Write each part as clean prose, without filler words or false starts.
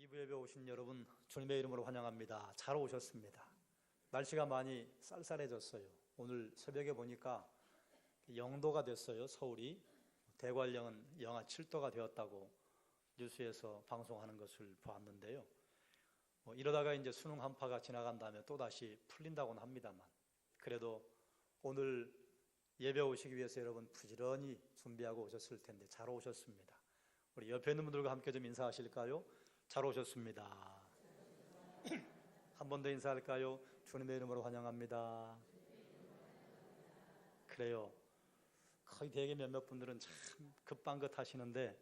2부 예배 오신 여러분 주님의 이름으로 환영합니다. 잘 오셨습니다. 날씨가 많이 쌀쌀해졌어요. 오늘 새벽에 보니까 0도가 됐어요. 서울이. 대관령은 영하 7도가 되었다고 뉴스에서 방송하는 것을 보았는데요. 이러다가 이제 수능 한파가 지나간 다음에 또다시 풀린다고는 합니다만, 그래도 오늘 예배 오시기 위해서 여러분 부지런히 준비하고 오셨을 텐데 잘 오셨습니다. 우리 옆에 있는 분들과 함께 좀 인사하실까요? 잘 오셨습니다. 한 번 더 인사할까요? 주님의 이름으로 환영합니다. 그래요. 거의 대개 몇몇 분들은 참 급방긋 하시는데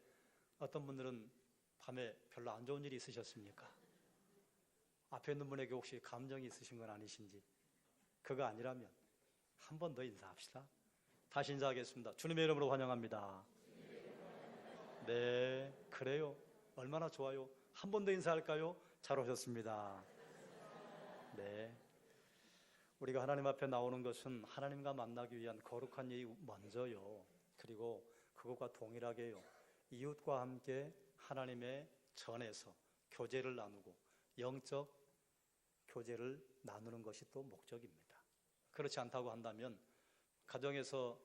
어떤 분들은 밤에 별로 안 좋은 일이 있으셨습니까? 앞에 있는 분에게 혹시 감정이 있으신 건 아니신지? 그거 아니라면 한 번 더 인사합시다. 다시 인사하겠습니다. 주님의 이름으로 환영합니다. 네, 그래요. 얼마나 좋아요. 한 번 더 인사할까요? 잘 오셨습니다. 네. 우리가 하나님 앞에 나오는 것은 하나님과 만나기 위한 거룩한 일이 먼저요. 그리고 그것과 동일하게요. 이웃과 함께 하나님의 전에서 교제를 나누고 영적 교제를 나누는 것이 또 목적입니다. 그렇지 않다고 한다면 가정에서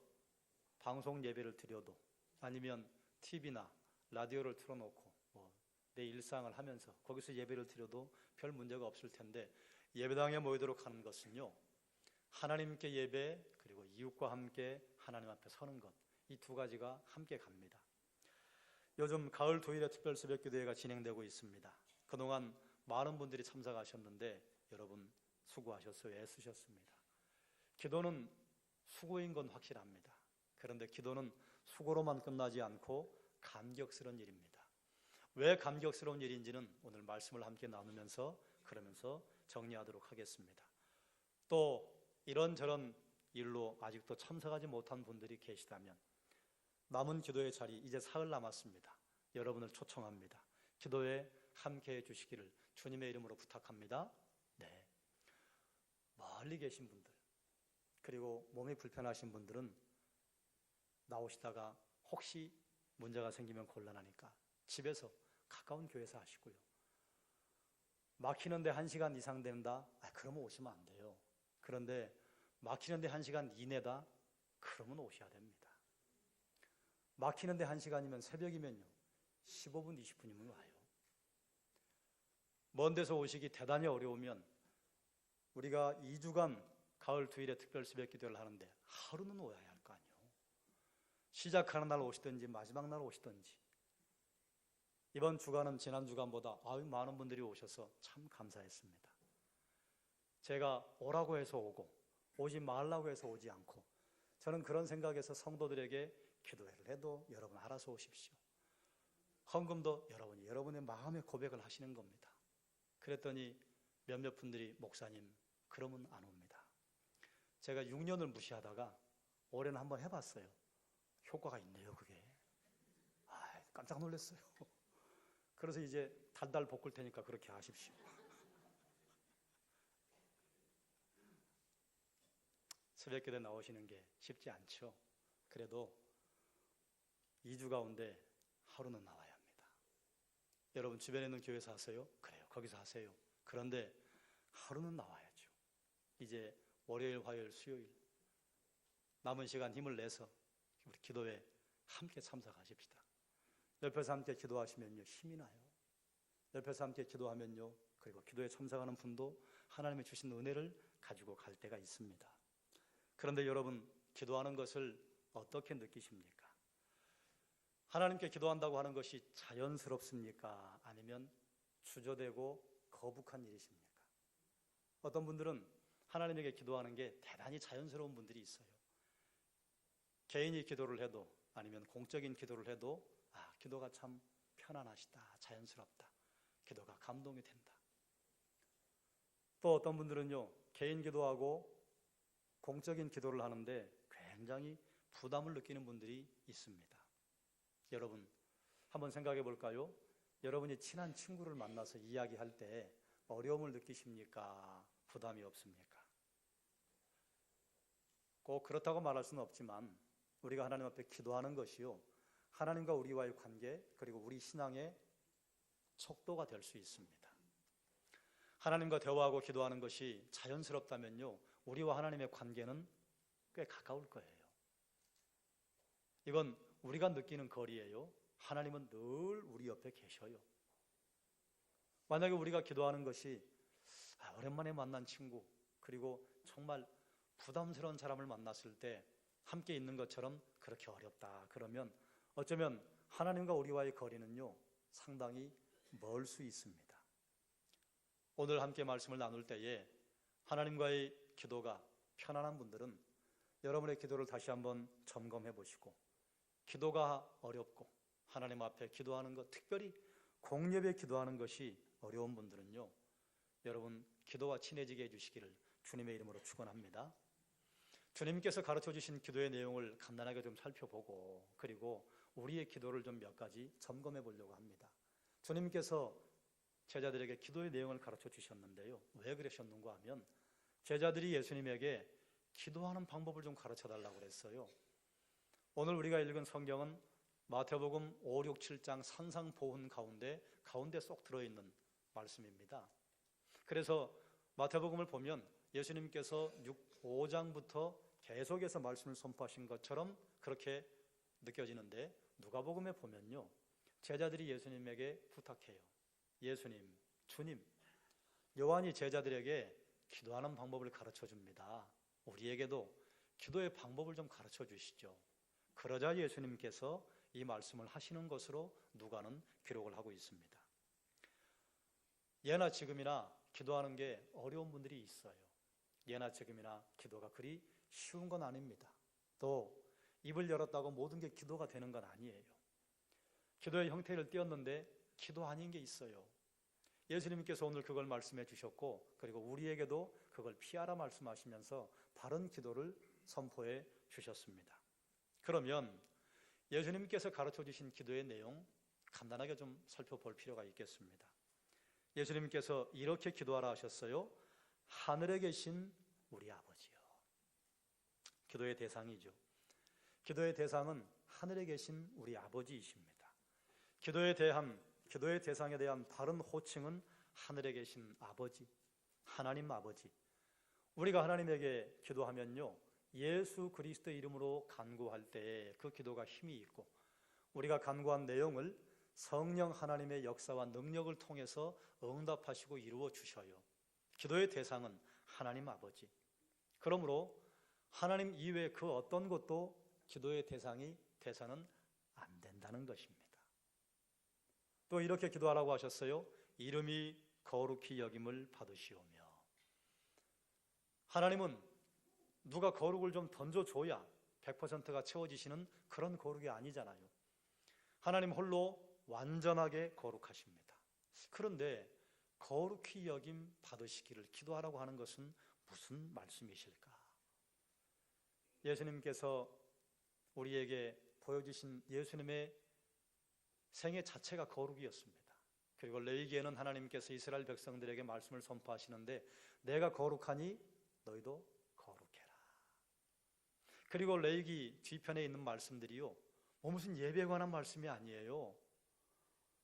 방송 예배를 드려도 아니면 TV나 라디오를 틀어놓고 내 일상을 하면서 거기서 예배를 드려도 별 문제가 없을 텐데, 예배당에 모이도록 하는 것은요, 하나님께 예배 그리고 이웃과 함께 하나님 앞에 서는 것, 이 두 가지가 함께 갑니다. 요즘 가을 토요일에 특별 새벽기도회가 진행되고 있습니다. 그동안 많은 분들이 참석하셨는데 여러분 수고하셨어요. 애쓰셨습니다. 기도는 수고인 건 확실합니다. 그런데 기도는 수고로만 끝나지 않고 감격스러운 일입니다. 왜 감격스러운 일인지는 오늘 말씀을 함께 나누면서 그러면서 정리하도록 하겠습니다. 또 이런저런 일로 아직도 참석하지 못한 분들이 계시다면 남은 기도의 자리 이제 사흘 남았습니다. 여러분을 초청합니다. 기도에 함께해 주시기를 주님의 이름으로 부탁합니다. 네. 멀리 계신 분들 그리고 몸이 불편하신 분들은 나오시다가 혹시 문제가 생기면 곤란하니까 집에서 가까운 교회에서 하시고요. 막히는데 1시간 이상 된다? 그러면 오시면 안 돼요. 그런데 막히는데 1시간 이내다? 그러면 오셔야 됩니다. 막히는데 1시간이면 새벽이면요 15분, 20분이면 와요. 먼 데서 오시기 대단히 어려우면 우리가 2주간 가을 투일에 특별 새벽 기도를 하는데 하루는 오셔야 할 거 아니에요. 시작하는 날 오시든지 마지막 날 오시든지. 이번 주간은 지난 주간보다 많은 분들이 오셔서 참 감사했습니다. 제가 오라고 해서 오고 오지 말라고 해서 오지 않고, 저는 그런 생각에서 성도들에게 기도회를 해도 여러분 알아서 오십시오. 헌금도 여러분이 여러분의 마음의 고백을 하시는 겁니다. 그랬더니 몇몇 분들이 목사님 그러면 안 옵니다. 제가 6년을 무시하다가 올해는 한번 해봤어요. 효과가 있네요. 그게 깜짝 놀랐어요. 그래서 이제 달달 볶을 테니까 그렇게 하십시오. 새벽기도에 나오시는 게 쉽지 않죠. 그래도 2주 가운데 하루는 나와야 합니다. 여러분 주변에 있는 교회에서 하세요? 그래요. 거기서 하세요. 그런데 하루는 나와야죠. 이제 월요일, 화요일, 수요일 남은 시간 힘을 내서 우리 기도에 함께 참석하십시다. 옆에서 함께 기도하시면요 힘이 나요. 옆에서 함께 기도하면요, 그리고 기도에 참석하는 분도 하나님이 주신 은혜를 가지고 갈 때가 있습니다. 그런데 여러분 기도하는 것을 어떻게 느끼십니까? 하나님께 기도한다고 하는 것이 자연스럽습니까? 아니면 주저되고 거북한 일이십니까? 어떤 분들은 하나님에게 기도하는 게 대단히 자연스러운 분들이 있어요. 개인이 기도를 해도 아니면 공적인 기도를 해도 기도가 참 편안하시다, 자연스럽다, 기도가 감동이 된다. 또 어떤 분들은요 개인 기도하고 공적인 기도를 하는데 굉장히 부담을 느끼는 분들이 있습니다. 여러분 한번 생각해 볼까요? 여러분이 친한 친구를 만나서 이야기할 때 어려움을 느끼십니까? 부담이 없습니까? 꼭 그렇다고 말할 수는 없지만 우리가 하나님 앞에 기도하는 것이요 하나님과 우리와의 관계 그리고 우리 신앙의 속도가 될 수 있습니다. 하나님과 대화하고 기도하는 것이 자연스럽다면요, 우리와 하나님의 관계는 꽤 가까울 거예요. 이건 우리가 느끼는 거리예요. 하나님은 늘 우리 옆에 계셔요. 만약에 우리가 기도하는 것이 오랜만에 만난 친구, 그리고 정말 부담스러운 사람을 만났을 때 함께 있는 것처럼 그렇게 어렵다, 그러면 어쩌면 하나님과 우리와의 거리는요, 상당히 멀 수 있습니다. 오늘 함께 말씀을 나눌 때에 하나님과의 기도가 편안한 분들은 여러분의 기도를 다시 한번 점검해 보시고, 기도가 어렵고 하나님 앞에 기도하는 것, 특별히 공예배 기도하는 것이 어려운 분들은요, 여러분 기도와 친해지게 해주시기를 주님의 이름으로 축원합니다. 주님께서 가르쳐 주신 기도의 내용을 간단하게 좀 살펴보고, 그리고 우리의 기도를 좀 몇 가지 점검해 보려고 합니다. 주님께서 제자들에게 기도의 내용을 가르쳐 주셨는데요, 왜 그러셨는가 하면 제자들이 예수님에게 기도하는 방법을 좀 가르쳐 달라고 그랬어요. 오늘 우리가 읽은 성경은 마태복음 5, 6, 7장 산상보훈 가운데 쏙 들어있는 말씀입니다. 그래서 마태복음을 보면 예수님께서 5장부터 계속해서 말씀을 선포하신 것처럼 그렇게 느껴지는데, 누가복음에 보면요, 제자들이 예수님에게 부탁해요. 예수님, 주님, 요한이 제자들에게 기도하는 방법을 가르쳐 줍니다. 우리에게도 기도의 방법을 좀 가르쳐 주시죠. 그러자 예수님께서 이 말씀을 하시는 것으로 누가는 기록을 하고 있습니다. 예나 지금이나 기도하는 게 어려운 분들이 있어요. 예나 지금이나 기도가 그리 쉬운 건 아닙니다. 또 입을 열었다고 모든 게 기도가 되는 건 아니에요. 기도의 형태를 띄었는데 기도 아닌 게 있어요. 예수님께서 오늘 그걸 말씀해 주셨고, 그리고 우리에게도 그걸 피하라 말씀하시면서 바른 기도를 선포해 주셨습니다. 그러면 예수님께서 가르쳐 주신 기도의 내용 간단하게 좀 살펴볼 필요가 있겠습니다. 예수님께서 이렇게 기도하라 하셨어요. 하늘에 계신 우리 아버지요. 기도의 대상이죠. 기도의 대상은 하늘에 계신 우리 아버지이십니다. 기도의 대상에 대한 다른 호칭은 하늘에 계신 아버지, 하나님 아버지. 우리가 하나님에게 기도하면요, 예수 그리스도의 이름으로 간구할 때 그 기도가 힘이 있고, 우리가 간구한 내용을 성령 하나님의 역사와 능력을 통해서 응답하시고 이루어 주셔요. 기도의 대상은 하나님 아버지. 그러므로 하나님 이외에 그 어떤 것도 기도의 대상이 돼서는 안 된다는 것입니다. 또 이렇게 기도하라고 하셨어요. 이름이 거룩히 여김을 받으시오며. 하나님은 누가 거룩을 좀 던져줘야 100%가 채워지시는 그런 거룩이 아니잖아요. 하나님 홀로 완전하게 거룩하십니다. 그런데 거룩히 여김 받으시기를 기도하라고 하는 것은 무슨 말씀이실까? 예수님께서 우리에게 보여주신 예수님의 생애 자체가 거룩이었습니다. 그리고 레위기에는 하나님께서 이스라엘 백성들에게 말씀을 선포하시는데, 내가 거룩하니 너희도 거룩해라. 그리고 레위기 뒤편에 있는 말씀들이요, 무슨 예배에 관한 말씀이 아니에요.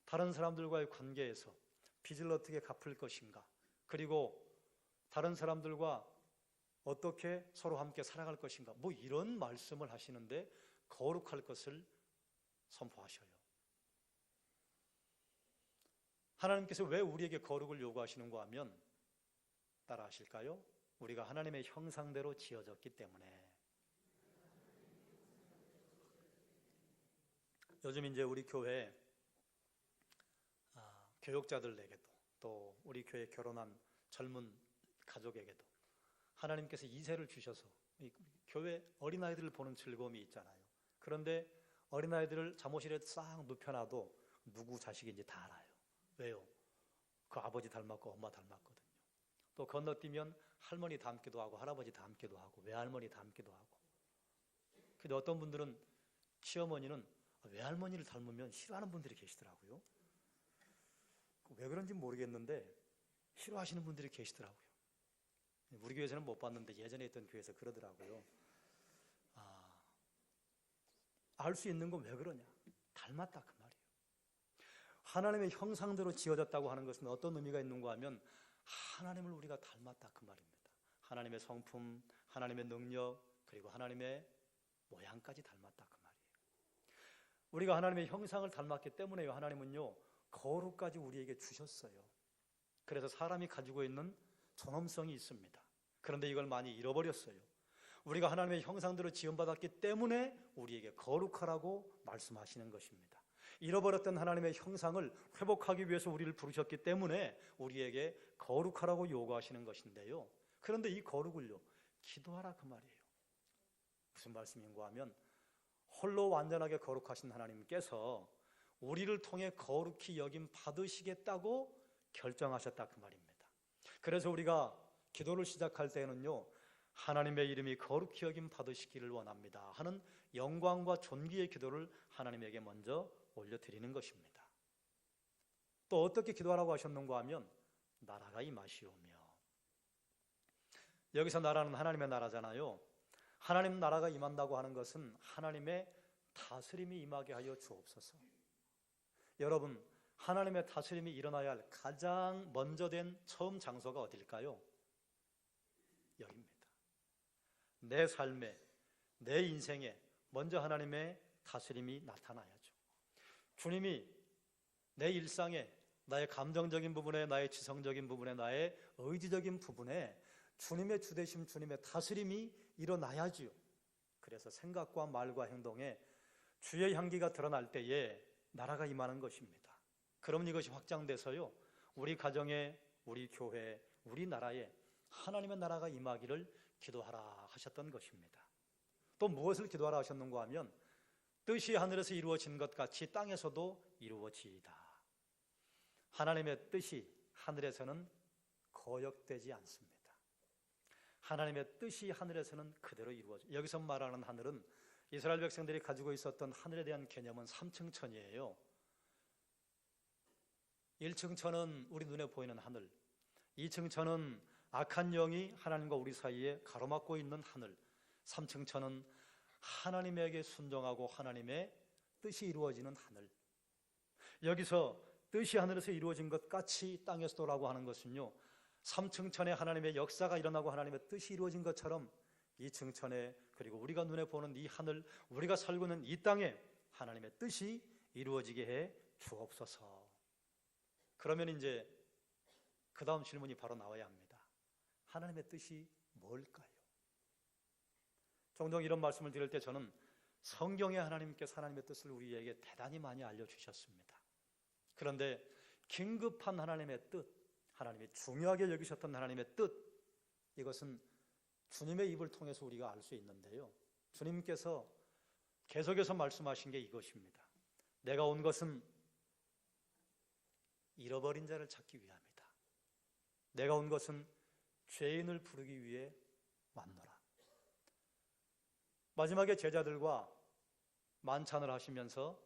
다른 사람들과의 관계에서 빚을 어떻게 갚을 것인가, 그리고 다른 사람들과 어떻게 서로 함께 살아갈 것인가, 이런 말씀을 하시는데 거룩할 것을 선포하셔요. 하나님께서 왜 우리에게 거룩을 요구하시는가 하면, 따라 하실까요? 우리가 하나님의 형상대로 지어졌기 때문에. 요즘 이제 우리 교회 교육자들에게도, 또 우리 교회 결혼한 젊은 가족에게도 하나님께서 이세를 주셔서 이 교회 어린아이들을 보는 즐거움이 있잖아요. 그런데 어린아이들을 잠옷실에 싹 눕혀놔도 누구 자식인지 다 알아요. 왜요? 그 아버지 닮았고 엄마 닮았거든요. 또 건너뛰면 할머니 닮기도 하고 할아버지 닮기도 하고 외할머니 닮기도 하고. 근데 어떤 분들은, 시어머니는 외할머니를 닮으면 싫어하는 분들이 계시더라고요. 왜 그런지 모르겠는데 싫어하시는 분들이 계시더라고요. 우리 교회에서는 못 봤는데 예전에 있던 교회에서 그러더라고요. 알 수 있는 건 왜 그러냐? 닮았다 그 말이에요. 하나님의 형상대로 지어졌다고 하는 것은 어떤 의미가 있는가 하면 하나님을 우리가 닮았다 그 말입니다. 하나님의 성품, 하나님의 능력, 그리고 하나님의 모양까지 닮았다 그 말이에요. 우리가 하나님의 형상을 닮았기 때문에요. 하나님은요, 거룩까지 우리에게 주셨어요. 그래서 사람이 가지고 있는 존엄성이 있습니다. 그런데 이걸 많이 잃어버렸어요. 우리가 하나님의 형상대로 지음받았기 때문에 우리에게 거룩하라고 말씀하시는 것입니다. 잃어버렸던 하나님의 형상을 회복하기 위해서 우리를 부르셨기 때문에 우리에게 거룩하라고 요구하시는 것인데요. 그런데 이 거룩을요, 기도하라 그 말이에요. 무슨 말씀인가 하면 홀로 완전하게 거룩하신 하나님께서 우리를 통해 거룩히 여김 받으시겠다고 결정하셨다 그 말입니다. 그래서 우리가 기도를 시작할 때는요, 하나님의 이름이 거룩히 여김 받으시기를 원합니다 하는 영광과 존귀의 기도를 하나님에게 먼저 올려드리는 것입니다. 또 어떻게 기도하라고 하셨는가 하면 나라가 임하시오며, 여기서 나라는 하나님의 나라잖아요. 하나님 나라가 임한다고 하는 것은 하나님의 다스림이 임하게 하여 주옵소서. 여러분, 하나님의 다스림이 일어나야 할 가장 먼저 된 처음 장소가 어딜까요? 여기입니다. 내 삶에, 내 인생에 먼저 하나님의 다스림이 나타나야죠. 주님이 내 일상에, 나의 감정적인 부분에, 나의 지성적인 부분에, 나의 의지적인 부분에 주님의 주되심, 주님의 다스림이 일어나야지요. 그래서 생각과 말과 행동에 주의 향기가 드러날 때에 나라가 임하는 것입니다. 그러면 이것이 확장돼서요, 우리 가정에, 우리 교회, 우리 나라에 하나님의 나라가 임하기를 기도하라 하셨던 것입니다. 또 무엇을 기도하라 하셨는가 하면 뜻이 하늘에서 이루어진 것 같이 땅에서도 이루어지이다. 하나님의 뜻이 하늘에서는 거역되지 않습니다. 하나님의 뜻이 하늘에서는 그대로 이루어져요. 여기서 말하는 하늘은 이스라엘 백성들이 가지고 있었던 하늘에 대한 개념은 3층 천이에요. 1층 천은 우리 눈에 보이는 하늘, 2층 천은 악한 영이 하나님과 우리 사이에 가로막고 있는 하늘, 3층 천은 하나님에게 순종하고 하나님의 뜻이 이루어지는 하늘. 여기서 뜻이 하늘에서 이루어진 것 같이 땅에서도라고 하는 것은요, 3층 천에 하나님의 역사가 일어나고 하나님의 뜻이 이루어진 것처럼 2층 천에, 그리고 우리가 눈에 보는 이 하늘, 우리가 살고 있는 이 땅에 하나님의 뜻이 이루어지게 해 주옵소서. 그러면 이제 그 다음 질문이 바로 나와야 합니다. 하나님의 뜻이 뭘까요? 종종 이런 말씀을 드릴 때 저는 성경에 하나님께서 하나님의 뜻을 우리에게 대단히 많이 알려주셨습니다. 그런데 긴급한 하나님의 뜻, 하나님이 중요하게 여기셨던 하나님의 뜻, 이것은 주님의 입을 통해서 우리가 알 수 있는데요, 주님께서 계속해서 말씀하신 게 이것입니다. 내가 온 것은 잃어버린 자를 찾기 위함이다. 내가 온 것은 죄인을 부르기 위해 왔노라. 마지막에 제자들과 만찬을 하시면서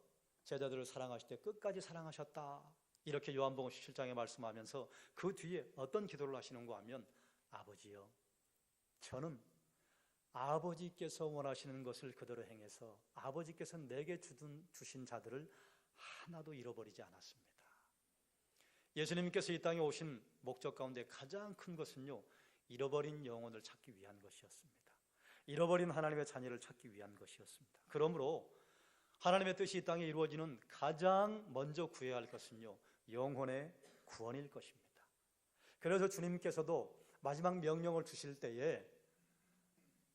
제자들을 사랑하실 때 끝까지 사랑하셨다, 이렇게 요한복음 17장에 말씀하면서 그 뒤에 어떤 기도를 하시는가 하면, 아버지여, 저는 아버지께서 원하시는 것을 그대로 행해서 아버지께서 내게 주신 자들을 하나도 잃어버리지 않았습니다. 예수님께서 이 땅에 오신 목적 가운데 가장 큰 것은요, 잃어버린 영혼을 찾기 위한 것이었습니다. 잃어버린 하나님의 자녀를 찾기 위한 것이었습니다. 그러므로 하나님의 뜻이 이 땅에 이루어지는 가장 먼저 구해야 할 것은요, 영혼의 구원일 것입니다. 그래서 주님께서도 마지막 명령을 주실 때에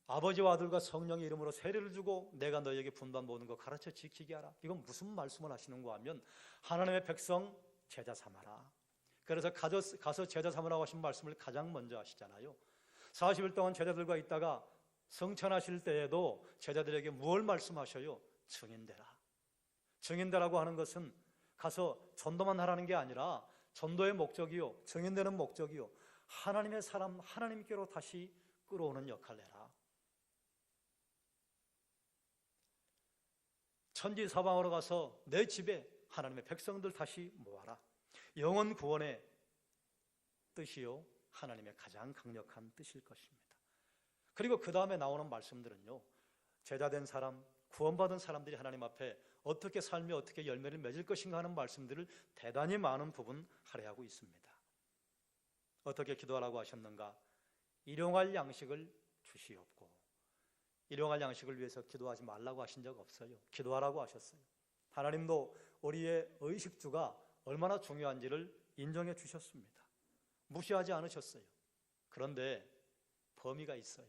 아버지와 아들과 성령의 이름으로 세례를 주고 내가 너에게 분반 모든 거 가르쳐 지키게 하라. 이건 무슨 말씀을 하시는가 하면 하나님의 백성 제자 삼아라. 그래서 가서 제자 삼으라고 하신 말씀을 가장 먼저 하시잖아요. 40일 동안 제자들과 있다가 성천하실 때에도 제자들에게 무엇을 말씀하셔요? 증인되라. 증인되라고 하는 것은 가서 전도만 하라는 게 아니라 전도의 목적이요, 증인되는 목적이요, 하나님의 사람 하나님께로 다시 끌어오는 역할을 해라. 천지 사방으로 가서 내 집에 하나님의 백성들 다시 모아라. 영혼 구원의 뜻이요, 하나님의 가장 강력한 뜻일 것입니다. 그리고 그 다음에 나오는 말씀들은요, 제자된 사람, 구원받은 사람들이 하나님 앞에 어떻게 살며 어떻게 열매를 맺을 것인가 하는 말씀들을 대단히 많은 부분 할애하고 있습니다. 어떻게 기도하라고 하셨는가? 일용할 양식을 주시옵고. 일용할 양식을 위해서 기도하지 말라고 하신 적 없어요. 기도하라고 하셨어요. 하나님도 우리의 의식주가 얼마나 중요한지를 인정해 주셨습니다. 무시하지 않으셨어요. 그런데 범위가 있어요.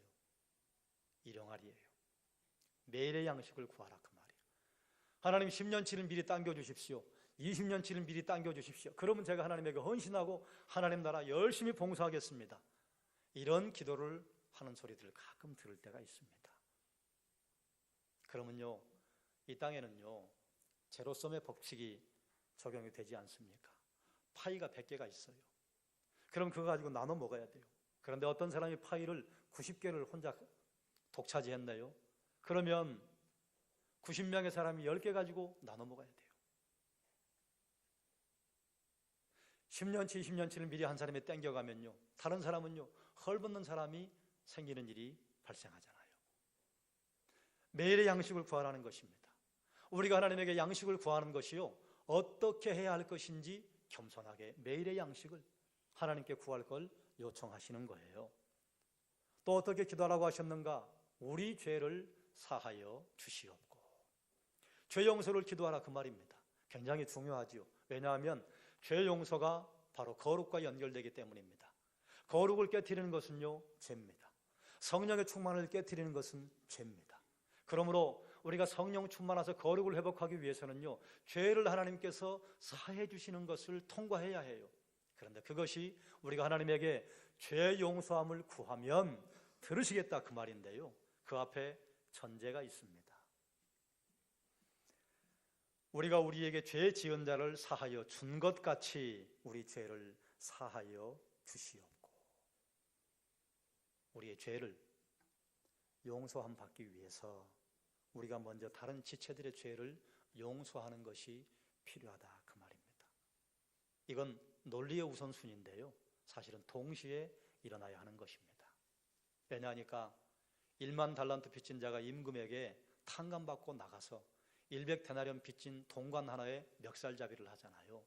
일용할이에요. 매일의 양식을 구하라 그 말이에요. 하나님 10년치를 미리 당겨주십시오. 20년치를 미리 당겨주십시오. 그러면 제가 하나님에게 헌신하고 하나님 나라 열심히 봉사하겠습니다. 이런 기도를 하는 소리들을 가끔 들을 때가 있습니다. 그러면요, 이 땅에는요, 제로섬의 법칙이 적용이 되지 않습니까? 파이가 100개가 있어요. 그럼 그거 가지고 나눠 먹어야 돼요. 그런데 어떤 사람이 파이를 90개를 혼자 독차지했네요. 그러면 90명의 사람이 10개 가지고 나눠 먹어야 돼요. 10년치, 20년치를 미리 한 사람이 땡겨가면요, 다른 사람은요, 헐벗는 사람이 생기는 일이 발생하잖아요. 매일의 양식을 구하라는 것입니다. 우리가 하나님에게 양식을 구하는 것이요, 어떻게 해야 할 것인지 겸손하게 매일의 양식을 하나님께 구할 걸 요청하시는 거예요. 또 어떻게 기도하라고 하셨는가? 우리 죄를 사하여 주시옵고. 죄 용서를 기도하라 그 말입니다. 굉장히 중요하지요. 왜냐하면 죄 용서가 바로 거룩과 연결되기 때문입니다. 거룩을 깨트리는 것은요, 죄입니다. 성령의 충만을 깨트리는 것은 죄입니다. 그러므로 우리가 성령 충만해서 거룩을 회복하기 위해서는요, 죄를 하나님께서 사해 주시는 것을 통과해야 해요. 그런데 그것이 우리가 하나님에게 죄 용서함을 구하면 들으시겠다 그 말인데요, 그 앞에 전제가 있습니다. 우리가 우리에게 죄 지은 자를 사하여 준 것 같이 우리 죄를 사하여 주시옵고. 우리의 죄를 용서함 받기 위해서 우리가 먼저 다른 지체들의 죄를 용서하는 것이 필요하다 그 말입니다. 이건 논리의 우선순위인데요, 사실은 동시에 일어나야 하는 것입니다. 왜냐하니까 1만 달란트 빚진 자가 임금에게 탕감받고 나가서 100데나리온 빚진 동관 하나에 멱살잡이를 하잖아요.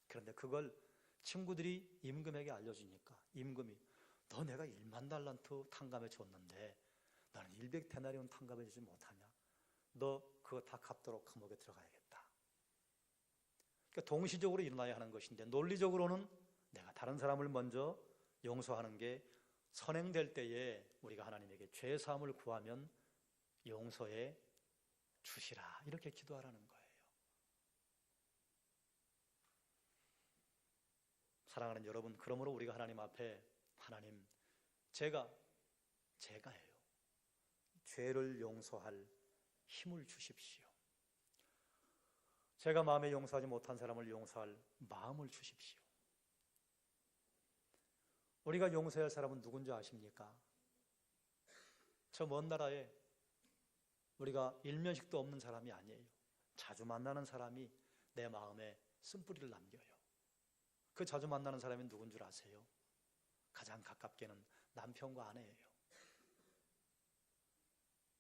그런데 그걸 친구들이 임금에게 알려주니까 임금이, 너 내가 1만 달란트 탕감해 줬는데 나는 100데나리온 탕감해 주지 못하냐? 너 그거 다 갚도록 감옥에 들어가야겠다. 그러니까 동시적으로 일어나야 하는 것인데, 논리적으로는 내가 다른 사람을 먼저 용서하는 게 선행될 때에 우리가 하나님에게 죄사함을 구하면 용서해 주시라, 이렇게 기도하라는 거예요. 사랑하는 여러분, 그러므로 우리가 하나님 앞에, 하나님, 제가예요, 죄를 용서할 힘을 주십시오. 제가 마음에 용서하지 못한 사람을 용서할 마음을 주십시오. 우리가 용서할 사람은 누군지 아십니까? 저 먼 나라에 우리가 일면식도 없는 사람이 아니에요. 자주 만나는 사람이 내 마음에 쓴뿌리를 남겨요. 그 자주 만나는 사람이 누군 줄 아세요? 가장 가깝게는 남편과 아내예요.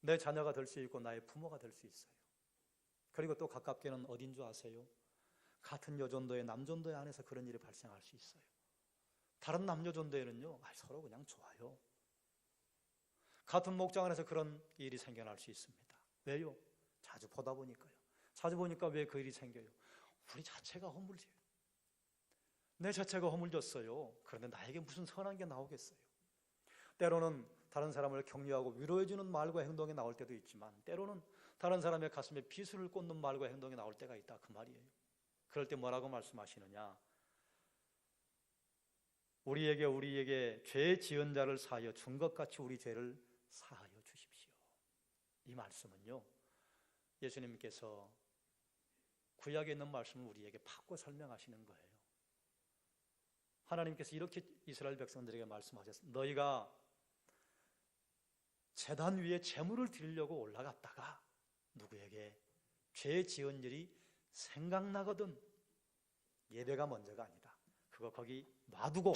내 자녀가 될 수 있고 나의 부모가 될 수 있어요. 그리고 또 가깝게는 어딘 줄 아세요? 같은 여전도의 남전도의 안에서 그런 일이 발생할 수 있어요. 다른 남녀전도에는요, 서로 그냥 좋아요. 같은 목장 안에서 그런 일이 생겨날 수 있습니다. 왜요? 자주 보다 보니까요. 자주 보니까 왜 그 일이 생겨요? 우리 자체가 허물져요. 내 자체가 허물졌어요. 그런데 나에게 무슨 선한 게 나오겠어요? 때로는 다른 사람을 격려하고 위로해주는 말과 행동이 나올 때도 있지만, 때로는 다른 사람의 가슴에 비수를 꽂는 말과 행동이 나올 때가 있다 그 말이에요. 그럴 때 뭐라고 말씀하시느냐? 우리에게 죄 지은 자를 사하여 준 것 같이 우리 죄를 사하여 주십시오. 이 말씀은요, 예수님께서 구약에 있는 말씀을 우리에게 바꿔 설명하시는 거예요. 하나님께서 이렇게 이스라엘 백성들에게 말씀하셨습니다. 너희가 제단 위에 제물을 드리려고 올라갔다가 누구에게 죄 지은 일이 생각나거든 예배가 먼저가 아니다. 그거 거기 놔두고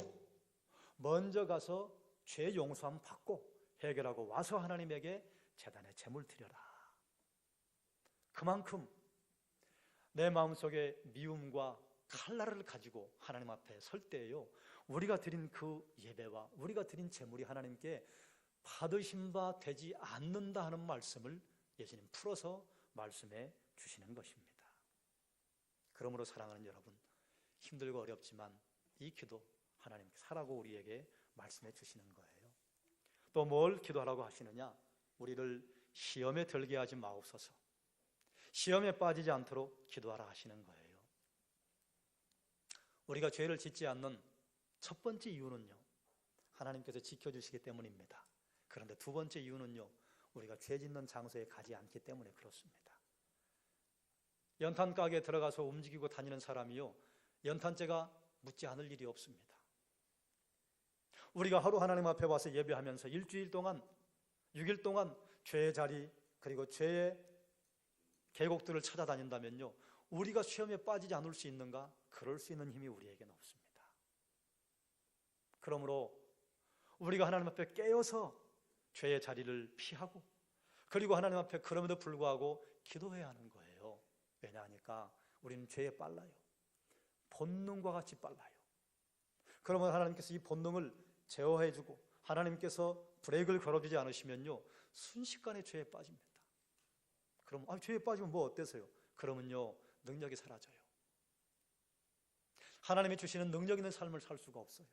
먼저 가서 죄 용서함 받고 해결하고 와서 하나님에게 제단에 제물 드려라. 그만큼 내 마음속에 미움과 칼날을 가지고 하나님 앞에 설 때에요, 우리가 드린 그 예배와 우리가 드린 제물이 하나님께 받으신 바 되지 않는다 하는 말씀을 예수님 풀어서 말씀해 주시는 것입니다. 그러므로 사랑하는 여러분, 힘들고 어렵지만 이 기도 하나님께서 하라고 우리에게 말씀해 주시는 거예요. 또 뭘 기도하라고 하시느냐? 우리를 시험에 들게 하지 마옵소서, 시험에 빠지지 않도록 기도하라 하시는 거예요. 우리가 죄를 짓지 않는 첫 번째 이유는요, 하나님께서 지켜주시기 때문입니다. 그런데 두 번째 이유는요, 우리가 죄 짓는 장소에 가지 않기 때문에 그렇습니다. 연탄 가게에 들어가서 움직이고 다니는 사람이요, 연탄재가 묻지 않을 일이 없습니다. 우리가 하루 하나님 앞에 와서 예배하면서 일주일 동안, 6일 동안 죄의 자리 그리고 죄의 계곡들을 찾아다닌다면요, 우리가 시험에 빠지지 않을 수 있는가? 그럴 수 있는 힘이 우리에게는 없습니다. 그러므로 우리가 하나님 앞에 깨어서 죄의 자리를 피하고, 그리고 하나님 앞에 그럼에도 불구하고 기도해야 하는 거예요. 왜냐하니까 우리는 죄에 빨라요. 본능과 같이 빨라요. 그러면 하나님께서 이 본능을 제어해주고 하나님께서 브레이크를 걸어주지 않으시면요, 순식간에 죄에 빠집니다. 그럼 죄에 빠지면 뭐 어때서요? 그러면요, 능력이 사라져요. 하나님이 주시는 능력 있는 삶을 살 수가 없어요.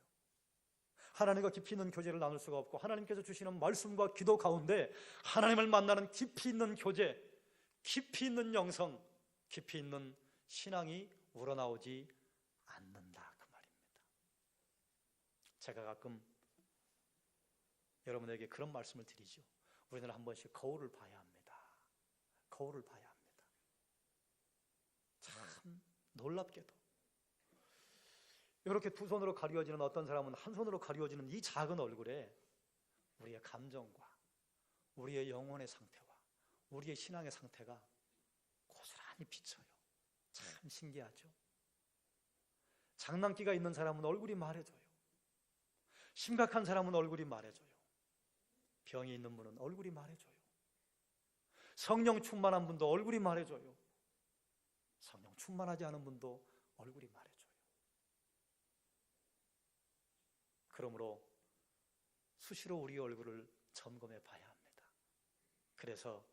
하나님과 깊이 있는 교제를 나눌 수가 없고, 하나님께서 주시는 말씀과 기도 가운데 하나님을 만나는 깊이 있는 교제, 깊이 있는 영성, 깊이 있는 신앙이 우러나오지 않는다, 그 말입니다. 제가 가끔 여러분에게 그런 말씀을 드리죠. 우리는 한 번씩 거울을 봐야 합니다. 거울을 봐야 합니다. 참 놀랍게도 이렇게 두 손으로 가리워지는, 어떤 사람은 한 손으로 가리워지는 이 작은 얼굴에 우리의 감정과 우리의 영혼의 상태와 우리의 신앙의 상태가 고스란히 비쳐요. 참 신기하죠. 장난기가 있는 사람은 얼굴이 말해줘요. 심각한 사람은 얼굴이 말해줘요. 병이 있는 분은 얼굴이 말해줘요. 성령 충만한 분도 얼굴이 말해줘요. 성령 충만하지 않은 분도 얼굴이 말해줘요. 그러므로 수시로 우리 얼굴을 점검해 봐야 합니다. 그래서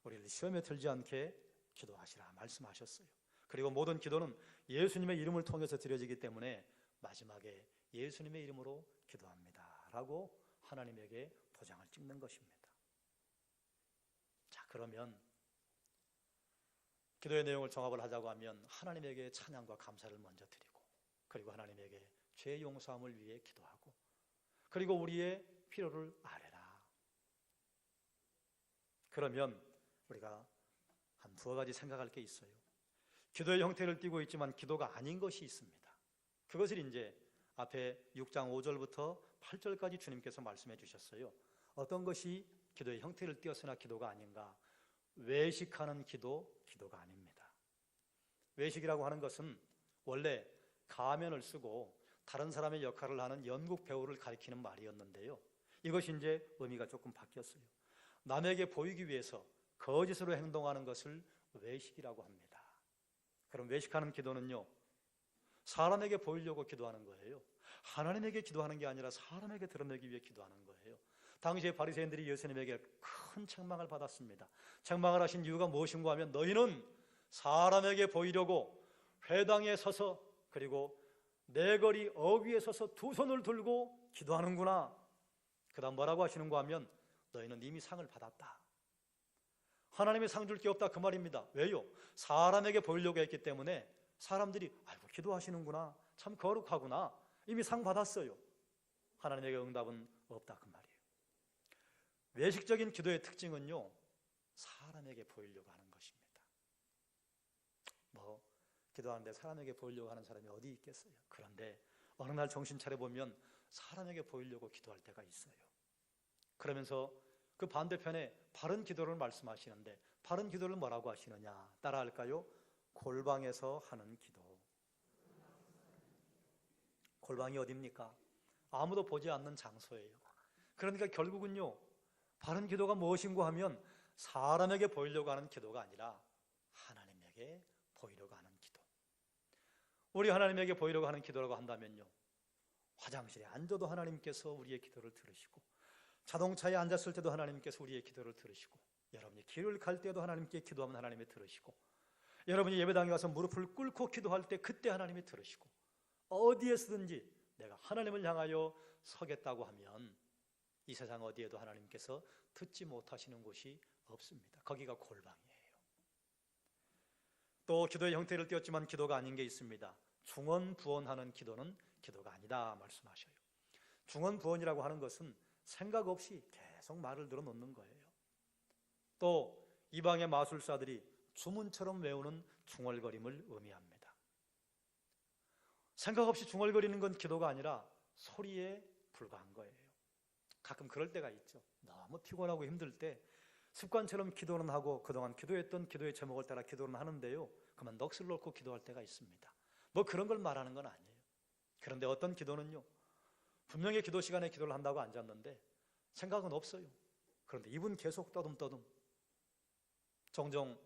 우리를 시험에 들지 않게 기도하시라 말씀하셨어요. 그리고 모든 기도는 예수님의 이름을 통해서 드려지기 때문에 마지막에 예수님의 이름으로 기도합니다 라고 하나님에게 도장을 찍는 것입니다. 자, 그러면 기도의 내용을 종합을 하자고 하면 하나님에게 찬양과 감사를 먼저 드리고, 그리고 하나님에게 죄 용서함을 위해 기도하고, 그리고 우리의 필요를 아뢰라. 그러면 우리가 한 두어 가지 생각할 게 있어요. 기도의 형태를 띠고 있지만 기도가 아닌 것이 있습니다. 그것을 이제 앞에 6장 5절부터 8절까지 주님께서 말씀해 주셨어요. 어떤 것이 기도의 형태를 띠었으나 기도가 아닌가? 외식하는 기도가 아닙니다. 외식이라고 하는 것은 원래 가면을 쓰고 다른 사람의 역할을 하는 연극 배우를 가리키는 말이었는데요, 이것이 이제 의미가 조금 바뀌었어요. 남에게 보이기 위해서 거짓으로 행동하는 것을 외식이라고 합니다. 그럼 외식하는 기도는요, 사람에게 보이려고 기도하는 거예요. 하나님에게 기도하는 게 아니라 사람에게 드러내기 위해 기도하는 거예요. 당시에 바리새인들이 예수님에게 큰 책망을 받았습니다. 책망을 하신 이유가 무엇인가 하면, 너희는 사람에게 보이려고 회당에 서서, 그리고 내거리 어귀에 서서 두 손을 들고 기도하는구나. 그 다음 뭐라고 하시는가 하면, 너희는 이미 상을 받았다. 하나님의 상 줄 게 없다, 그 말입니다. 왜요? 사람에게 보이려고 했기 때문에 사람들이 아이고 기도하시는구나, 참 거룩하구나, 이미 상 받았어요. 하나님에게 응답은 없다, 그 말이에요. 외식적인 기도의 특징은요, 사람에게 보이려고 하는 것입니다. 기도하는데 사람에게 보이려고 하는 사람이 어디 있겠어요? 그런데 어느 날 정신 차려보면 사람에게 보이려고 기도할 때가 있어요. 그러면서 그 반대편에 바른 기도를 말씀하시는데, 바른 기도를 뭐라고 하시느냐? 따라할까요? 골방에서 하는 기도. 골방이 어디입니까? 아무도 보지 않는 장소예요. 그러니까 결국은요, 바른 기도가 무엇인가 하면 사람에게 보이려고 하는 기도가 아니라 하나님에게 보이려고 하는 기도. 우리 하나님에게 보이려고 하는 기도라고 한다면요, 화장실에 앉아도 하나님께서 우리의 기도를 들으시고, 자동차에 앉았을 때도 하나님께서 우리의 기도를 들으시고, 여러분이 길을 갈 때도 하나님께 기도하면 하나님이 들으시고, 여러분이 예배당에 가서 무릎을 꿇고 기도할 때 그때 하나님이 들으시고, 어디에서든지 내가 하나님을 향하여 서겠다고 하면 이 세상 어디에도 하나님께서 듣지 못하시는 곳이 없습니다. 거기가 골방이에요. 또 기도의 형태를 띄었지만 기도가 아닌 게 있습니다. 중언부언하는 기도는 기도가 아니다 말씀하셔요. 중언부언이라고 하는 것은 생각 없이 계속 말을 늘어놓는 거예요. 또 이방의 마술사들이 주문처럼 외우는 중얼거림을 의미합니다. 생각 없이 중얼거리는 건 기도가 아니라 소리에 불과한 거예요. 가끔 그럴 때가 있죠. 너무 피곤하고 힘들 때 습관처럼 기도는 하고 그동안 기도했던 기도의 제목을 따라 기도는 하는데요, 그만 넋을 놓고 기도할 때가 있습니다. 뭐 그런 걸 말하는 건 아니에요. 그런데 어떤 기도는요, 분명히 기도 시간에 기도를 한다고 앉았는데 생각은 없어요. 그런데 입은 계속 떠듬떠듬. 종종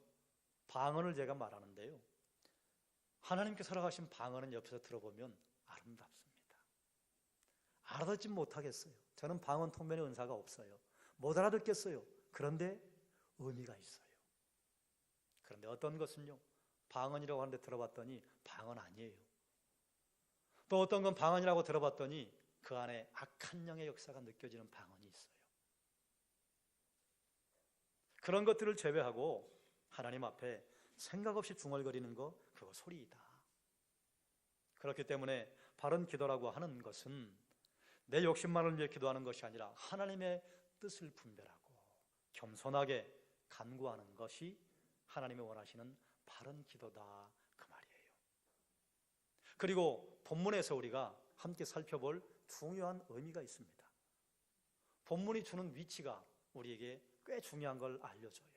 방언을 제가 말하는데요, 하나님께 살아가신 방언은 옆에서 들어보면 아름답습니다. 알아듣지 못하겠어요. 저는 방언 통변의 은사가 없어요. 못 알아듣겠어요. 그런데 의미가 있어요. 그런데 어떤 것은요, 방언이라고 하는데 들어봤더니 방언 아니에요. 또 어떤 건 방언이라고 들어봤더니 그 안에 악한 영의 역사가 느껴지는 방언이 있어요. 그런 것들을 제외하고 하나님 앞에 생각 없이 중얼거리는 거, 그거 소리이다. 그렇기 때문에 바른 기도라고 하는 것은 내 욕심만을 위해 기도하는 것이 아니라 하나님의 뜻을 분별하고 겸손하게 간구하는 것이 하나님이 원하시는 바른 기도다, 그 말이에요. 그리고 본문에서 우리가 함께 살펴볼 중요한 의미가 있습니다. 본문이 주는 위치가 우리에게 꽤 중요한 걸 알려줘요.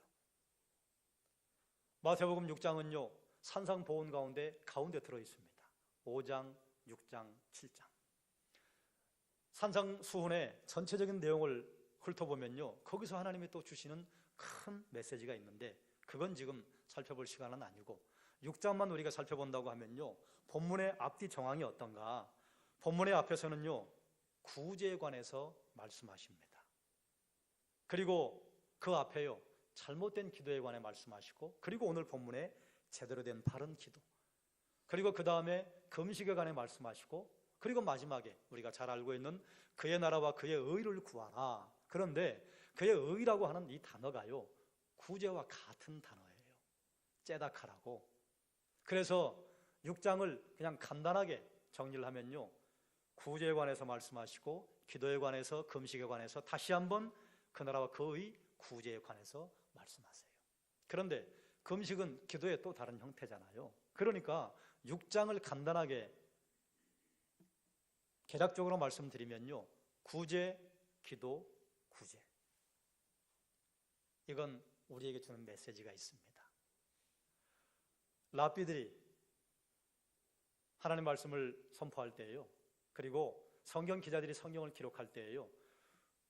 마태복음 6장은요, 산상보훈 가운데 들어있습니다. 5장, 6장, 7장. 산상수훈의 전체적인 내용을 훑어보면요, 거기서 하나님이 또 주시는 큰 메시지가 있는데 그건 지금 살펴볼 시간은 아니고 6장만 우리가 살펴본다고 하면요, 본문의 앞뒤 정황이 어떤가. 본문의 앞에서는요, 구제에 관해서 말씀하십니다. 그리고 그 앞에요, 잘못된 기도에 관해 말씀하시고, 그리고 오늘 본문에 제대로 된 바른 기도, 그리고 그 다음에 금식에 관해 말씀하시고, 그리고 마지막에 우리가 잘 알고 있는 그의 나라와 그의 의를 구하라. 그런데 그의 의라고 하는 이 단어가요, 구제와 같은 단어예요. 째다카라고. 그래서 6장을 그냥 간단하게 정리를 하면요, 구제에 관해서 말씀하시고, 기도에 관해서, 금식에 관해서, 다시 한번 그 나라와 그의 구제에 관해서 말씀하세요. 그런데 금식은 기도의 또 다른 형태잖아요. 그러니까 6장을 간단하게 개략적으로 말씀드리면요, 구제, 기도, 구제. 이건 우리에게 주는 메시지가 있습니다. 랍비들이 하나님 말씀을 선포할 때예요, 그리고 성경 기자들이 성경을 기록할 때예요,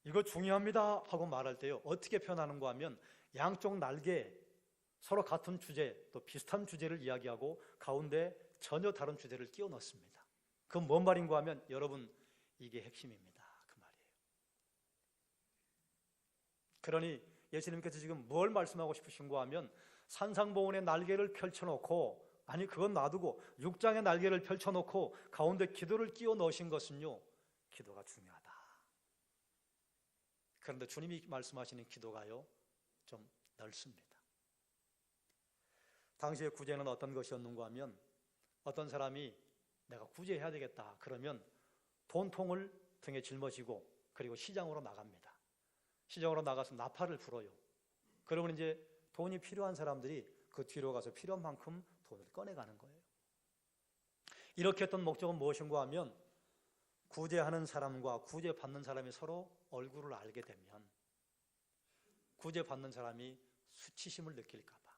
이거 중요합니다 하고 말할 때요, 어떻게 표현하는가 하면 양쪽 날개에 서로 같은 주제, 또 비슷한 주제를 이야기하고 가운데 전혀 다른 주제를 끼워 넣습니다. 그건 뭔 말인가 하면, 여러분, 이게 핵심입니다, 그 말이에요. 그러니 예수님께서 지금 뭘 말씀하고 싶으신가 하면, 산상보훈의 날개를 펼쳐놓고, 아니 그건 놔두고 6장의 날개를 펼쳐놓고 가운데 기도를 끼워 넣으신 것은요, 기도가 중요하다. 그런데 주님이 말씀하시는 기도가요, 좀 넓습니다. 당시의 구제는 어떤 것이었는가 하면, 어떤 사람이 내가 구제해야 되겠다 그러면 돈통을 등에 짊어지고 그리고 시장으로 나갑니다. 시장으로 나가서 나팔을 불어요. 그러면 이제 돈이 필요한 사람들이 그 뒤로 가서 필요한 만큼 돈을 꺼내가는 거예요. 이렇게 했던 목적은 무엇인가 하면, 구제하는 사람과 구제받는 사람이 서로 얼굴을 알게 되면 구제받는 사람이 수치심을 느낄까 봐,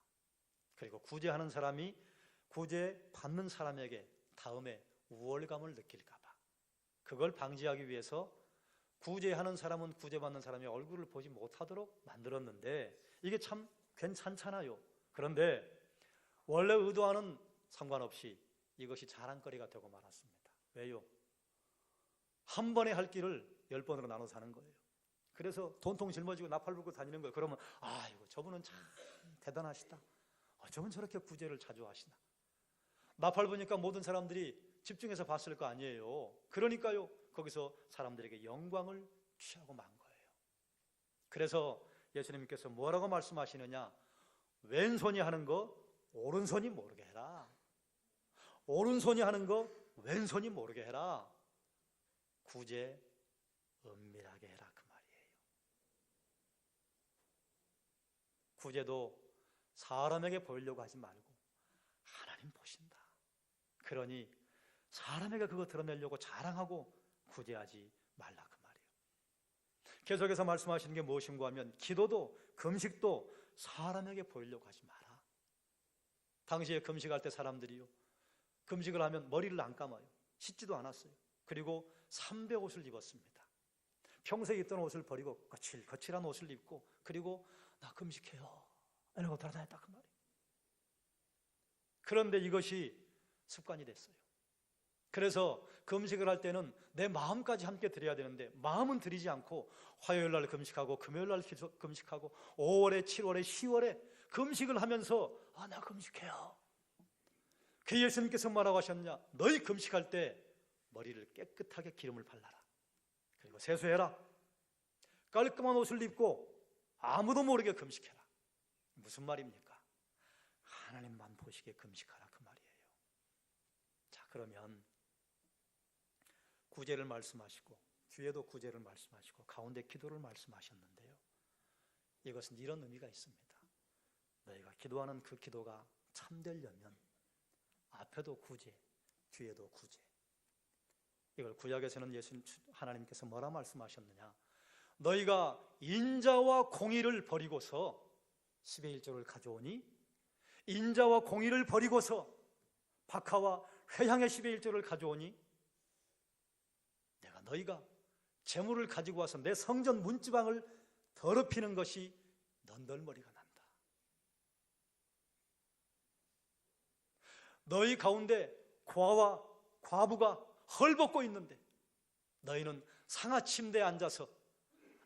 그리고 구제하는 사람이 구제받는 사람에게 다음에 우월감을 느낄까 봐, 그걸 방지하기 위해서 구제하는 사람은 구제받는 사람의 얼굴을 보지 못하도록 만들었는데, 이게 참 괜찮잖아요. 그런데 원래 의도와는 상관없이 이것이 자랑거리가 되고 말았습니다. 왜요? 한 번에 할 길을 10번으로 나눠서 하는 거예요. 그래서 돈통 짊어지고 나팔 불고 다니는 거예요. 그러면 아이고 저분은 참 대단하시다. 저분 저렇게 구제를 자주 하시나. 나팔 부니까 모든 사람들이 집중해서 봤을 거 아니에요. 그러니까요, 거기서 사람들에게 영광을 취하고 만 거예요. 그래서 예수님께서 뭐라고 말씀하시느냐? 왼손이 하는 거 오른손이 모르게 해라. 오른손이 하는 거 왼손이 모르게 해라. 구제 은밀하게 해라, 그 말이에요. 구제도 사람에게 보이려고 하지 말고 하나님 보신다. 그러니 사람에게 그거 드러내려고 자랑하고 구제하지 말라, 그 말이에요. 계속해서 말씀하시는 게 무엇인가 하면 기도도 금식도 사람에게 보이려고 하지 마라. 당시에 금식할 때 사람들이요, 금식을 하면 머리를 안 감아요. 씻지도 않았어요. 그리고 삼배 옷을 입었습니다. 평소에 입던 옷을 버리고 거칠한 옷을 입고, 그리고 나 금식해요 이러고 돌아다녔다, 그 말이에요. 그런데 이것이 습관이 됐어요. 그래서 금식을 할 때는 내 마음까지 함께 드려야 되는데 마음은 드리지 않고 화요일 날 금식하고 금요일 날 금식하고 5월에 7월에 10월에 금식을 하면서 나 금식해요. 그 예수님께서 뭐라고 하셨냐? 너희 금식할 때 머리를 깨끗하게 기름을 발라라. 그리고 세수해라. 깔끔한 옷을 입고 아무도 모르게 금식해라. 무슨 말입니까? 하나님만 보시게 금식하라, 그 말이에요. 자, 그러면 구제를 말씀하시고 뒤에도 구제를 말씀하시고 가운데 기도를 말씀하셨는데요, 이것은 이런 의미가 있습니다. 너희가 기도하는 그 기도가 참되려면 앞에도 구제, 뒤에도 구제. 이걸 구약에서는 하나님께서 뭐라 말씀하셨느냐? 너희가 인자와 공의를 버리고서 10의 1조를 가져오니, 인자와 공의를 버리고서 박하와 회향의 10의 1조를 가져오니 내가 너희가 재물을 가지고 와서 내 성전 문지방을 더럽히는 것이 넌덜머리가 난다. 너희 가운데 고아와 과부가 헐벗고 있는데 너희는 상아 침대에 앉아서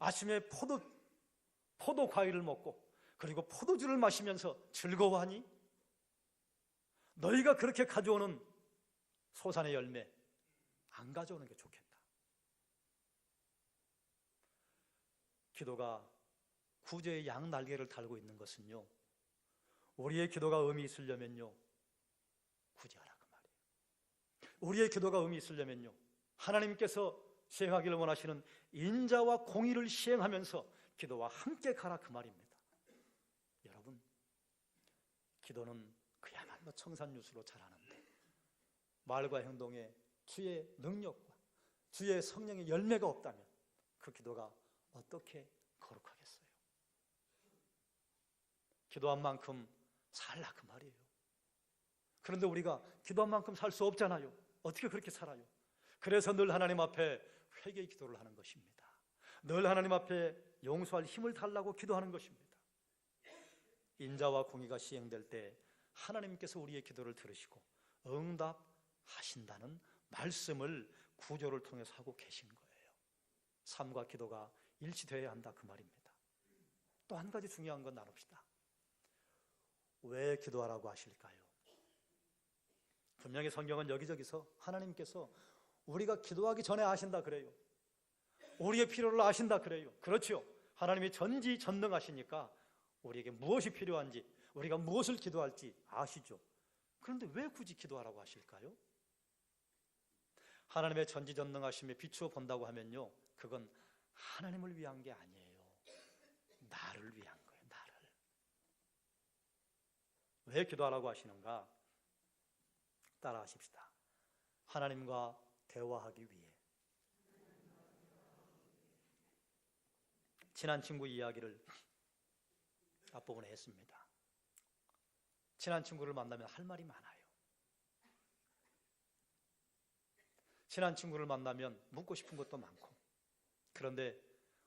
아침에 포도 과일을 먹고 그리고 포도주를 마시면서 즐거워하니? 너희가 그렇게 가져오는 소산의 열매 안 가져오는 게 좋겠다. 기도가 구제의 양 날개를 달고 있는 것은요, 우리의 기도가 의미 있으려면요 구제하라, 그 말이에요. 우리의 기도가 의미 있으려면요 하나님께서 시행하기를 원하시는 인자와 공의를 시행하면서 기도와 함께 가라, 그 말입니다. 여러분, 기도는 그야말로 청산유수로 자라는데 말과 행동에 주의 능력과 주의 성령의 열매가 없다면 그 기도가 어떻게 거룩하겠어요? 기도한 만큼 살라, 그 말이에요. 그런데 우리가 기도한 만큼 살 수 없잖아요. 어떻게 그렇게 살아요? 그래서 늘 하나님 앞에 회개의 기도를 하는 것입니다. 늘 하나님 앞에 용서할 힘을 달라고 기도하는 것입니다. 인자와 공의가 시행될 때 하나님께서 우리의 기도를 들으시고 응답하신다는 말씀을 구조를 통해서 하고 계신 거예요. 삶과 기도가 일치되어야 한다, 그 말입니다. 또 한 가지 중요한 건 나눕시다. 왜 기도하라고 하실까요? 분명히 성경은 여기저기서 하나님께서 우리가 기도하기 전에 아신다 그래요. 우리의 필요를 아신다 그래요. 그렇죠. 하나님이 전지전능하시니까 우리에게 무엇이 필요한지, 우리가 무엇을 기도할지 아시죠. 그런데 왜 굳이 기도하라고 하실까요? 하나님의 전지전능하심에 비추어 본다고 하면요, 그건 하나님을 위한 게 아니에요. 나를 위한 거예요. 나를. 왜 기도하라고 하시는가? 따라하십시다. 하나님과 대화하기 위해. 친한 친구 이야기를 앞부분에 했습니다. 친한 친구를 만나면 할 말이 많아요. 친한 친구를 만나면 묻고 싶은 것도 많고, 그런데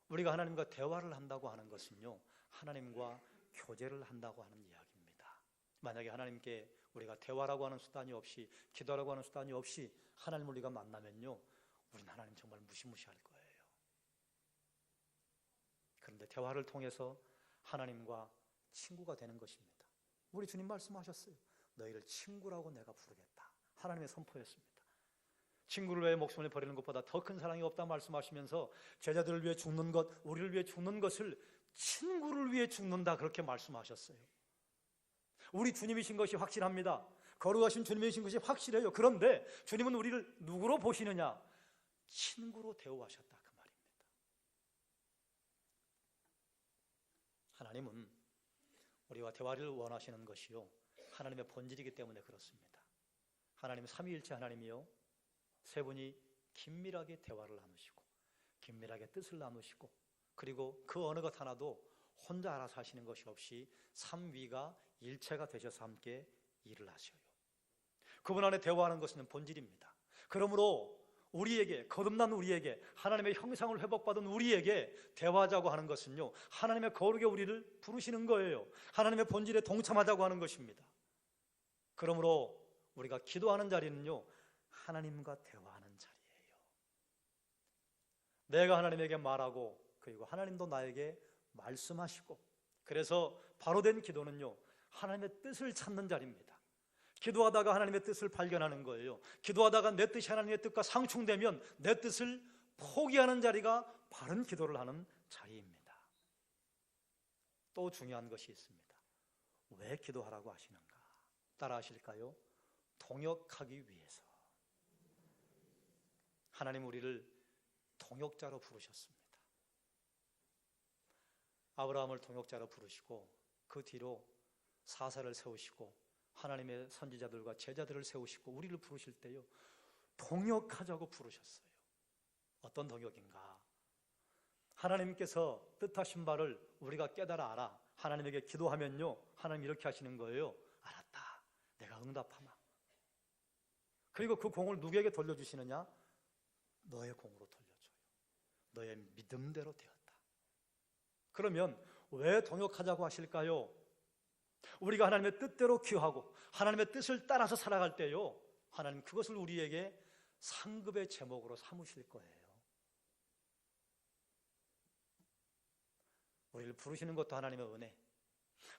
우리가 하나님과 대화를 한다고 하는 것은요, 하나님과 교제를 한다고 하는 이야기입니다. 만약에 하나님께 우리가 대화라고 하는 수단이 없이, 기도라고 하는 수단이 없이 하나님을 우리가 만나면요, 우리는 하나님 정말 무시무시할 거예요. 그런데 대화를 통해서 하나님과 친구가 되는 것입니다. 우리 주님 말씀하셨어요. 너희를 친구라고 내가 부르겠다. 하나님의 선포였습니다. 친구를 위해 목숨을 버리는 것보다 더 큰 사랑이 없다 말씀하시면서 제자들을 위해 죽는 것, 우리를 위해 죽는 것을 친구를 위해 죽는다, 그렇게 말씀하셨어요. 우리 주님이신 것이 확실합니다. 거룩하신 주님이신 것이 확실해요. 그런데 주님은 우리를 누구로 보시느냐? 친구로 대우하셨다, 그 말입니다. 하나님은 우리와 대화를 원하시는 것이요, 하나님의 본질이기 때문에 그렇습니다. 하나님은 삼위일체 하나님이요, 세 분이 긴밀하게 대화를 나누시고 긴밀하게 뜻을 나누시고, 그리고 그 어느 것 하나도 혼자 알아서 하시는 것이 없이 삼위가 일체가 되셔서 함께 일을 하셔요. 그분 안에 대화하는 것은 본질입니다. 그러므로 우리에게, 거듭난 우리에게, 하나님의 형상을 회복받은 우리에게 대화하자고 하는 것은요, 하나님의 거룩에 우리를 부르시는 거예요. 하나님의 본질에 동참하자고 하는 것입니다. 그러므로 우리가 기도하는 자리는요, 하나님과 대화하는 자리예요. 내가 하나님에게 말하고, 그리고 하나님도 나에게 말씀하시고, 그래서 바로 된 기도는요, 하나님의 뜻을 찾는 자리입니다. 기도하다가 하나님의 뜻을 발견하는 거예요. 기도하다가 내 뜻이 하나님의 뜻과 상충되면 내 뜻을 포기하는 자리가 바른 기도를 하는 자리입니다. 또 중요한 것이 있습니다. 왜 기도하라고 하시는가? 따라 하실까요? 동역하기 위해서. 하나님 우리를 동역자로 부르셨습니다. 아브라함을 동역자로 부르시고 그 뒤로 사사를 세우시고 하나님의 선지자들과 제자들을 세우시고 우리를 부르실 때요, 동역하자고 부르셨어요. 어떤 동역인가? 하나님께서 뜻하신 바를 우리가 깨달아 알아 하나님에게 기도하면요, 하나님 이렇게 하시는 거예요. 알았다, 내가 응답하마. 그리고 그 공을 누구에게 돌려주시느냐? 너의 공으로 돌려줘요. 너의 믿음대로 되었다. 그러면 왜 동역하자고 하실까요? 우리가 하나님의 뜻대로 기도하고 하나님의 뜻을 따라서 살아갈 때요, 하나님 그것을 우리에게 상급의 제목으로 삼으실 거예요. 우리를 부르시는 것도 하나님의 은혜,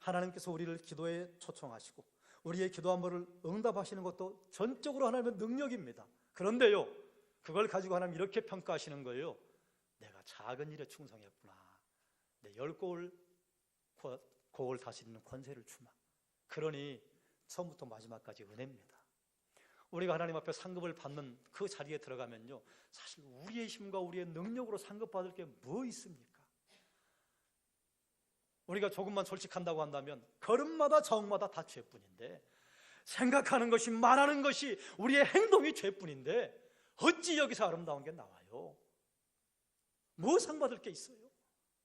하나님께서 우리를 기도에 초청하시고 우리의 기도 한 번을 응답하시는 것도 전적으로 하나님의 능력입니다. 그런데요, 그걸 가지고 하나님 이렇게 평가하시는 거예요. 내가 작은 일에 충성했구나. 내 10곡을 다스리는 권세를 주마. 그러니 처음부터 마지막까지 은혜입니다. 우리가 하나님 앞에 상급을 받는 그 자리에 들어가면요, 사실 우리의 힘과 우리의 능력으로 상급받을 게 뭐 있습니까? 우리가 조금만 솔직한다고 한다면 걸음마다 저음마다 다 죄뿐인데, 생각하는 것이, 말하는 것이, 우리의 행동이 죄뿐인데 어찌 여기서 아름다운 게 나와요? 뭐 상 받을 게 있어요?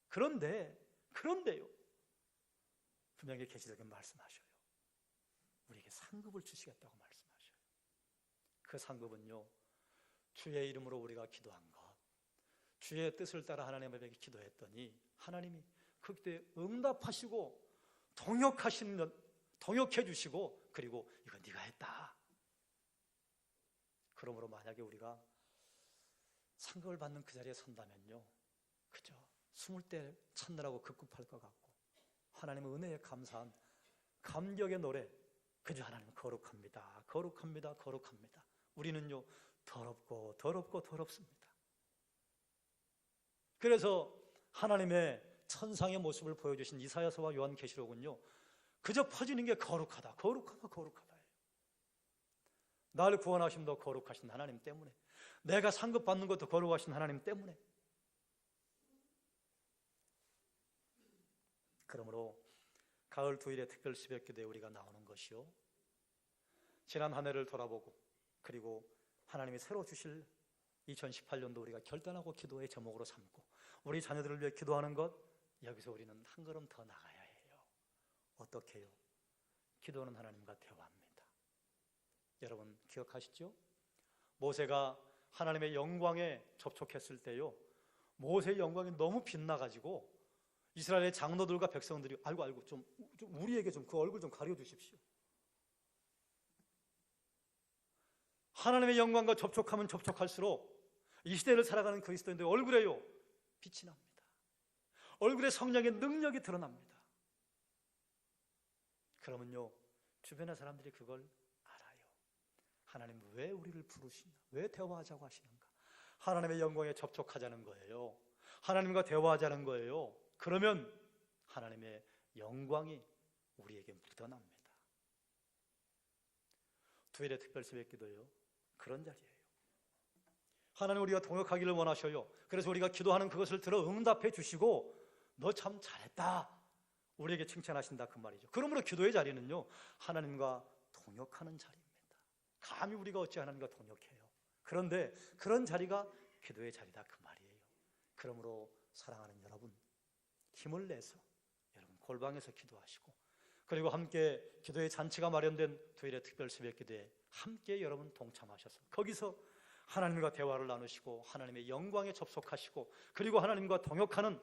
그런데요, 분명히 계시록에 말씀하셔요. 우리에게 상급을 주시겠다고 말씀하셔요. 그 상급은요, 주의 이름으로 우리가 기도한 것, 주의 뜻을 따라 하나님에게 기도했더니 하나님이 그때 응답하시고 동역해 주시고, 그리고 이거 네가 했다. 그러므로 만약에 우리가 상급을 받는 그 자리에 선다면요, 그죠? 20대 찾느라고 급급할 것 같고, 하나님의 은혜에 감사한 감격의 노래, 그저 하나님 거룩합니다, 거룩합니다, 거룩합니다. 우리는요, 더럽고 더럽고 더럽습니다. 그래서 하나님의 천상의 모습을 보여주신 이사야서와 요한계시록은요, 그저 퍼지는 게 거룩하다, 거룩하다, 거룩하다. 나를 구원하심도 거룩하신 하나님 때문에, 내가 상급 받는 것도 거룩하신 하나님 때문에. 그러므로 가을 두일의 특별 새벽 기도에 우리가 나오는 것이요, 지난 한 해를 돌아보고 그리고 하나님이 새로 주실 2018년도 우리가 결단하고 기도의 제목으로 삼고 우리 자녀들을 위해 기도하는 것, 여기서 우리는 한 걸음 더 나가야 해요. 어떻게 해요? 기도는 하나님과 대화합니다. 여러분 기억하시죠? 모세가 하나님의 영광에 접촉했을 때요, 모세의 영광이 너무 빛나가지고 이스라엘의 장로들과 백성들이 알고 좀 우리에게 좀 그 얼굴 좀 가려주십시오. 하나님의 영광과 접촉하면 접촉할수록 이 시대를 살아가는 그리스도인들의 얼굴에요 빛이 납니다. 얼굴에 성령의 능력이 드러납니다. 그러면요 주변의 사람들이 그걸 알아요. 하나님 왜 우리를 부르시냐, 왜 대화하자고 하시는가. 하나님의 영광에 접촉하자는 거예요. 하나님과 대화하자는 거예요. 그러면 하나님의 영광이 우리에게 묻어납니다. 주일의 특별 새벽기도요 그런 자리예요. 하나님 우리가 동역하기를 원하셔요. 그래서 우리가 기도하는 그것을 들어 응답해 주시고 너 참 잘했다 우리에게 칭찬하신다 그 말이죠. 그러므로 기도의 자리는요 하나님과 동역하는 자리입니다. 감히 우리가 어찌 하나님과 동역해요. 그런데 그런 자리가 기도의 자리다 그 말이에요. 그러므로 사랑하는 여러분 힘을 내서 여러분 골방에서 기도하시고 그리고 함께 기도의 잔치가 마련된 주일의 특별 새벽기도에 함께 여러분 동참하셔서 거기서 하나님과 대화를 나누시고 하나님의 영광에 접속하시고 그리고 하나님과 동역하는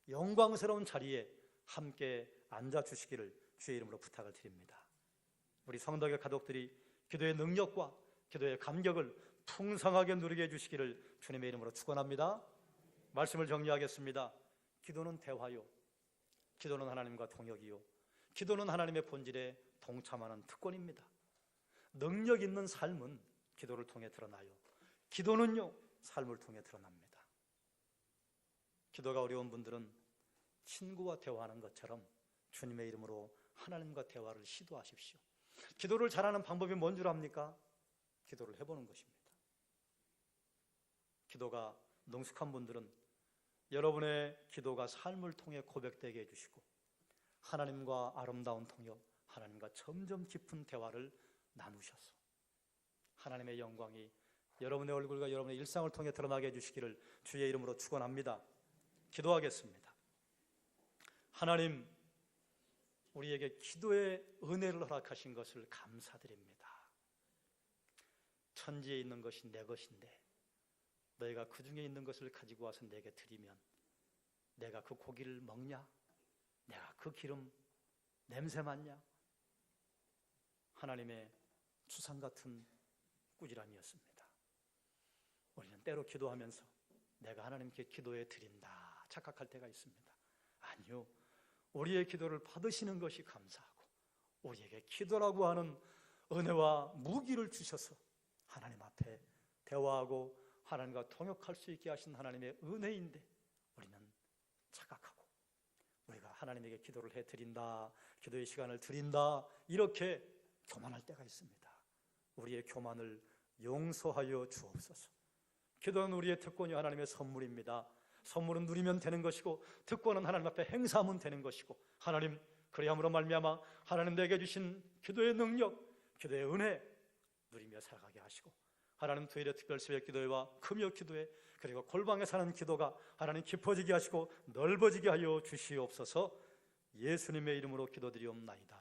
영광스러운 자리에 함께 앉아주시기를 주의 이름으로 부탁을 드립니다. 우리 성도의 가족들이 기도의 능력과 기도의 감격을 풍성하게 누리게 해주시기를 주님의 이름으로 축원합니다. 말씀을 정리하겠습니다. 기도는 대화요, 기도는 하나님과 동역이요, 기도는 하나님의 본질에 동참하는 특권입니다. 능력 있는 삶은 기도를 통해 드러나요. 기도는요 삶을 통해 드러납니다. 기도가 어려운 분들은 친구와 대화하는 것처럼 주님의 이름으로 하나님과 대화를 시도하십시오. 기도를 잘하는 방법이 뭔 줄 압니까? 기도를 해보는 것입니다. 기도가 능숙한 분들은 여러분의 기도가 삶을 통해 고백되게 해주시고 하나님과 아름다운 통역, 하나님과 점점 깊은 대화를 나누셔서 하나님의 영광이 여러분의 얼굴과 여러분의 일상을 통해 드러나게 해주시기를 주의 이름으로 축원합니다. 기도하겠습니다. 하나님, 우리에게 기도의 은혜를 허락하신 것을 감사드립니다. 천지에 있는 것이 내 것인데 너희가 그 중에 있는 것을 가지고 와서 내게 드리면 내가 그 고기를 먹냐? 내가 그 기름 냄새 맡냐? 하나님의 추상 같은 꾸지람이었습니다. 우리는 때로 기도하면서 내가 하나님께 기도해 드린다 착각할 때가 있습니다. 아니요, 우리의 기도를 받으시는 것이 감사하고 우리에게 기도라고 하는 은혜와 무기를 주셔서 하나님 앞에 대화하고 하나님과 통역할 수 있게 하신 하나님의 은혜인데 우리는 착각하고 우리가 하나님에게 기도를 해드린다, 기도의 시간을 드린다 이렇게 교만할 때가 있습니다. 우리의 교만을 용서하여 주옵소서. 기도는 우리의 특권이 하나님의 선물입니다. 선물은 누리면 되는 것이고 특권은 하나님 앞에 행사하면 되는 것이고 하나님 그리함으로 말미암아 하나님 내게 주신 기도의 능력, 기도의 은혜 누리며 살아가게 하시고 하나님 주일의 특별 새벽 기도회와 금요 기도회 그리고 골방에 사는 기도가 하나님 깊어지게 하시고 넓어지게 하여 주시옵소서. 예수님의 이름으로 기도드리옵나이다.